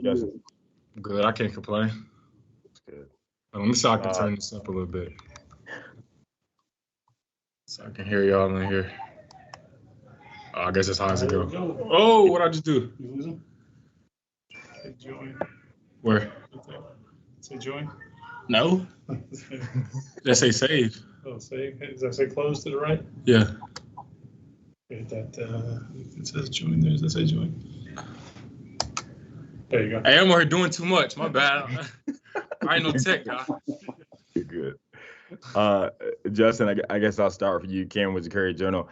Yes, Good. I can't complain. it's good. Let me see if I can turn this up a little bit so I can hear y'all in here. Oh, I guess that's how it go. Oh, what I just do? You losing? Say join. Where? Say join. No. That say save. Oh, save. Does that say close to the right? Yeah. Okay, it says join. Does that say join? There you go. Hey, I'm over here doing too much. My bad. I ain't no tech guy. You're good. Justin, I guess I'll start with you. Cameron with the Courier Journal.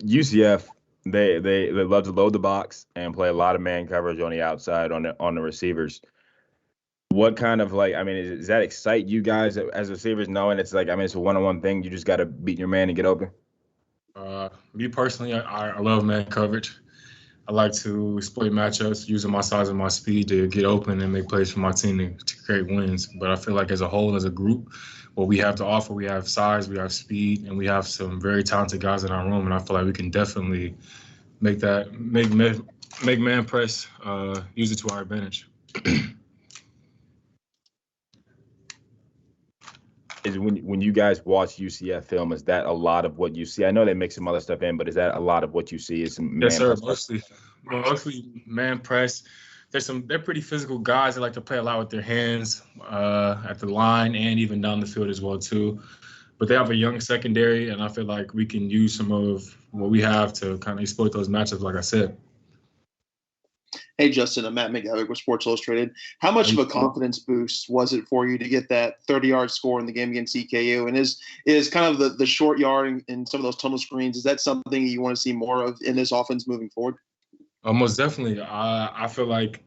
UCF, they love to load the box and play a lot of man coverage on the outside on the receivers. What kind of does that excite you guys as receivers, knowing it's it's a one-on-one thing? You just got to beat your man and get open. Me personally, I love man coverage. I like to exploit matchups using my size and my speed to get open and make plays for my team to create wins. But I feel like as a whole, as a group, what we have to offer, we have size, we have speed, and we have some very talented guys in our room. And I feel like we can definitely make man press, use it to our advantage. Is when you guys watch UCF film, is that a lot of what you see? I know they mix some other stuff in, but is that a lot of what you see? Is some Yes, sir. press Mostly man press. They're pretty physical guys that like to play a lot with their hands at the line and even down the field as well too. But they have a young secondary, and I feel like we can use some of what we have to kind of exploit those matchups, like I said. Hey, Justin, I'm Matt McGavick with Sports Illustrated. How much of a confidence boost was it for you to get that 30-yard score in the game against EKU? And is kind of the short yard and some of those tunnel screens, is that something you want to see more of in this offense moving forward? Most definitely. I feel like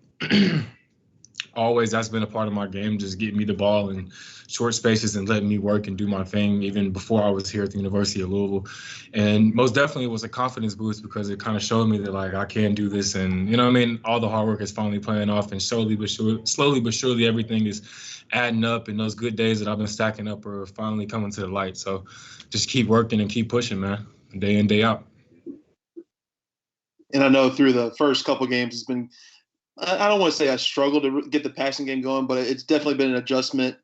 always that's been a part of my game, just getting me the ball in short spaces and letting me work and do my thing even before I was here at the University of Louisville. And most definitely it was a confidence boost because it kind of showed me that I can do this, and all the hard work is finally paying off, and slowly but surely everything is adding up, and those good days that I've been stacking up are finally coming to the light. So just keep working and keep pushing, man, day in, day out. And I know through the first couple games it's been, I don't want to say I struggled to get the passing game going, but it's definitely been an adjustment,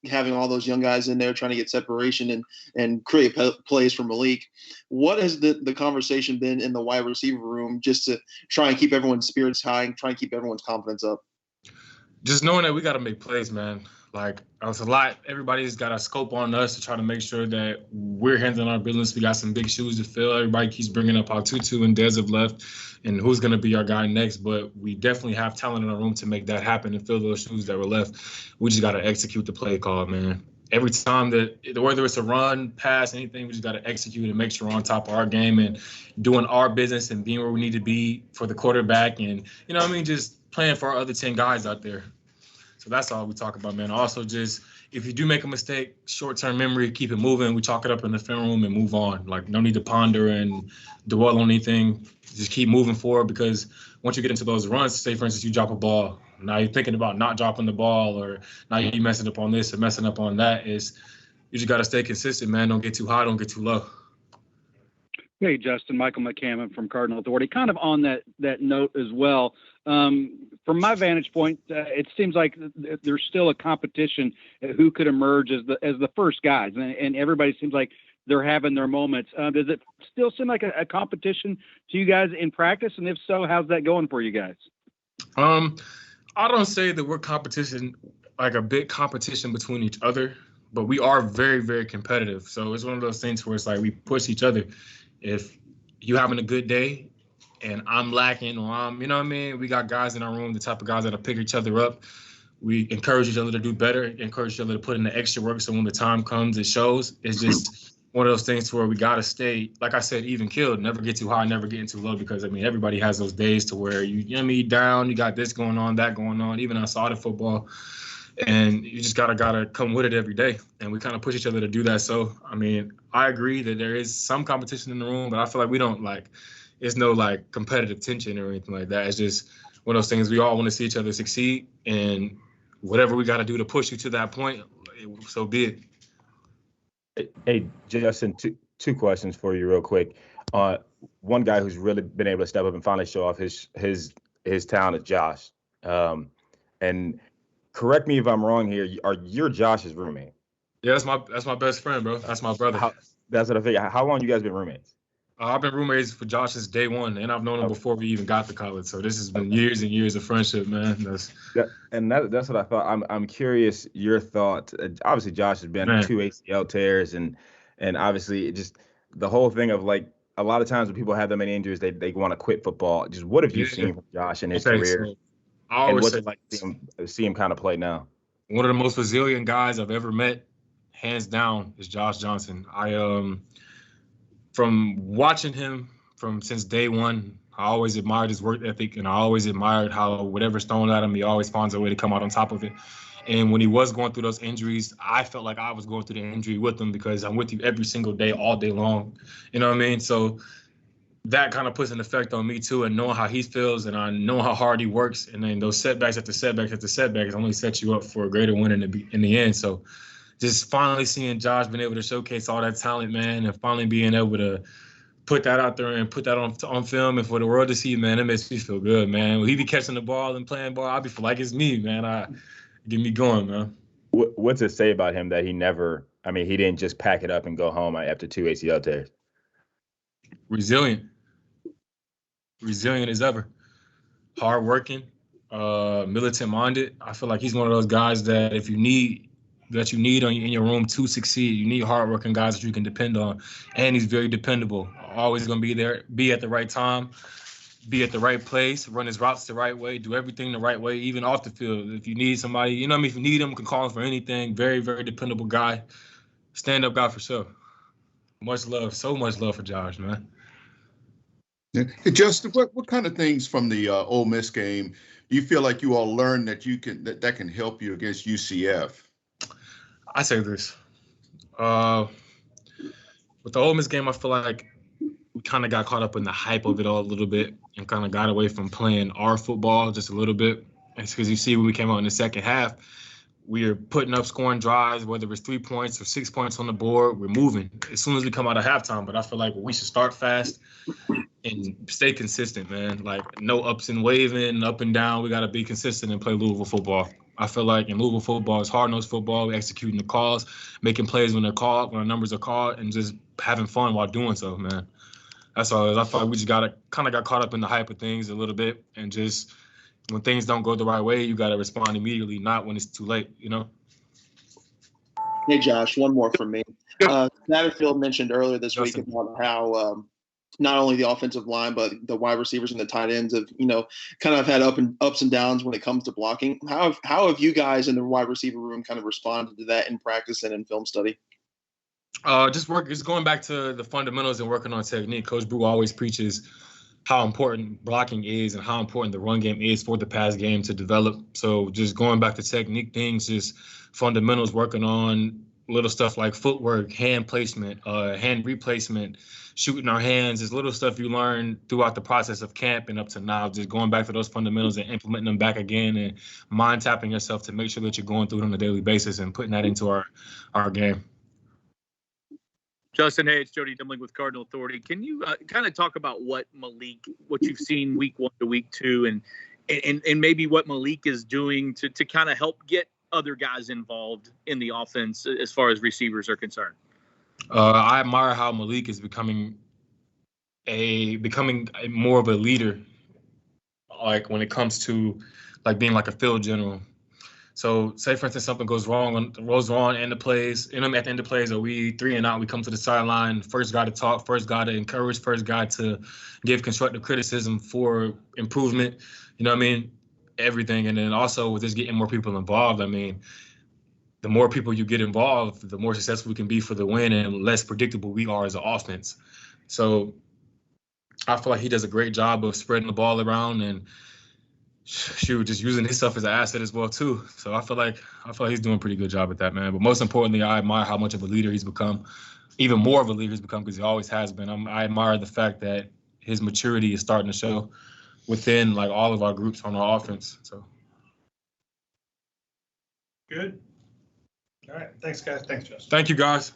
having all those young guys in there trying to get separation and create plays for Malik. What has the conversation been in the wide receiver room just to try and keep everyone's spirits high and try and keep everyone's confidence up? Just knowing that we got to make plays, man. It's a lot. Everybody's got a scope on us to try to make sure that we're handling our business. We got some big shoes to fill. Everybody keeps bringing up how Tutu and Dez have left and who's going to be our guy next. But we definitely have talent in our room to make that happen and fill those shoes that were left. We just got to execute the play call, man. Every time whether it's a run, pass, anything, we just got to execute and make sure we're on top of our game and doing our business and being where we need to be for the quarterback. And, just playing for our other 10 guys out there. So that's all we talk about, man. Also, just if you do make a mistake, short-term memory, keep it moving. We chalk it up in the film room and move on. No need to ponder and dwell on anything. Just keep moving forward, because once you get into those runs, say, for instance, you drop a ball. Now you're thinking about not dropping the ball, or now you're messing up on this or messing up on that. You just got to stay consistent, man. Don't get too high, don't get too low. Hey, Justin, Michael McCammon from Cardinal Authority. Kind of on that note as well. From my vantage point, it seems like there's still a competition at who could emerge as the first guys, and everybody seems like they're having their moments. Does it still seem like a competition to you guys in practice? And if so, how's that going for you guys? I don't say that we're competition, like a big competition between each other, but we are very, very competitive. So it's one of those things where it's like we push each other. If you having a good day and I'm lacking, or we got guys in our room, the type of guys that'll pick each other up. We encourage each other to do better, encourage each other to put in the extra work, so when the time comes, it shows. It's just one of those things where we got to stay, like I said, even keeled, never get too high, never getting too low, because, everybody has those days to where you down, you got this going on, that going on, even outside of football. And you just gotta come with it every day, and we kind of push each other to do that. So, I agree that there is some competition in the room, but I feel like we don't it's no competitive tension or anything like that. It's just one of those things we all want to see each other succeed, and whatever we got to do to push you to that point, so be it. Hey, Justin, two questions for you real quick. One guy who's really been able to step up and finally show off his talent is Josh. And correct me if I'm wrong here. You're Josh's roommate? Yeah, that's my best friend, bro. That's my brother. That's what I figured. How long you guys been roommates? I've been roommates for Josh since day one, and I've known him before we even got to college. So this has been years and years of friendship, man. That's what I thought. I'm curious your thought. Obviously, Josh has been 2 ACL tears, and obviously just the whole thing of like a lot of times when people have that many injuries, they want to quit football. Just what have you seen from Josh in his career? So I always say, like see him kind of play now. One of the most resilient guys I've ever met, hands down, is Josh Johnson. From watching him since day one, I always admired his work ethic, and I always admired how whatever's thrown at him, he always finds a way to come out on top of it. And when he was going through those injuries, I felt like I was going through the injury with him because I'm with you every single day, all day long. You know what I mean? So that kind of puts an effect on me too, and knowing how he feels, and I know how hard he works, and then those setbacks after setbacks after setbacks only set you up for a greater win in the end. So just finally seeing Josh being able to showcase all that talent, man, and finally being able to put that out there and put that on film and for the world to see, man, it makes me feel good, man. When he be catching the ball and playing ball, I be feel like it's me, man. Get me going, man. What's it say about him that he didn't just pack it up and go home after 2 ACL tears? Resilient as ever. Hardworking, militant-minded. I feel like he's one of those guys that if you need in your room to succeed, you need hardworking guys that you can depend on. And he's very dependable. Always going to be there, be at the right time, be at the right place, run his routes the right way, do everything the right way, even off the field. If you need somebody, you know what I mean? If you need him, you can call him for anything. Very, very dependable guy. Stand-up guy for sure. Much love, so much love for Josh, man. Hey, Justin, what kind of things from the Ole Miss game do you feel like you all learned that that can help you against UCF? I say this. With the Ole Miss game, I feel like we kind of got caught up in the hype of it all a little bit and kind of got away from playing our football just a little bit. It's because you see when we came out in the second half, we are putting up scoring drives, whether it's 3 points or 6 points on the board, we're moving as soon as we come out of halftime. But I feel like we should start fast and stay consistent, man. Like no ups and waving, up and down. We got to be consistent and play Louisville football. I feel like in Louisville football, it's hard-nosed football. We're executing the calls, making plays when they're called, when our numbers are called, and just having fun while doing so, man. That's all it is. I feel like we just got caught up in the hype of things a little bit, and just when things don't go the right way, you got to respond immediately, not when it's too late, you know? Hey, Josh, one more from me. Satterfield mentioned earlier this week about how not only the offensive line, but the wide receivers and the tight ends have, kind of had ups and downs when it comes to blocking. How have you guys in the wide receiver room kind of responded to that in practice and in film study? Just going back to the fundamentals and working on technique. Coach Brew always preaches how important blocking is and how important the run game is for the pass game to develop. So just going back to technique things, just fundamentals, working on little stuff like footwork, hand placement, hand replacement, shooting our hands, is little stuff you learn throughout the process of camp and up to now, just going back to those fundamentals and implementing them back again and mind tapping yourself to make sure that you're going through it on a daily basis and putting that into our game. Justin, hey, it's Jody Dimling with Cardinal Authority. Can you kind of talk about what you've seen week 1 to week 2 and maybe what Malik is doing to kind of help get other guys involved in the offense as far as receivers are concerned? I admire how Malik is becoming more of a leader, like when it comes to like being like a field general. So say, for instance, something goes wrong in the end of plays, at the end of plays, or we 3 and out, we come to the sideline, first guy to talk, first guy to encourage, first guy to give constructive criticism for improvement, you know what I mean? Everything. And then also with just getting more people involved, I mean, the more people you get involved, the more successful we can be for the win and less predictable we are as an offense. So I feel like he does a great job of spreading the ball around and just using his stuff as an asset as well too. So I feel like he's doing a pretty good job at that, man. But most importantly, I admire how much of a leader he's become, even more of a leader he's become because he always has been. I admire the fact that his maturity is starting to show within like all of our groups on our offense. So good. All right. Thanks, guys. Thanks, Justin. Thank you, guys.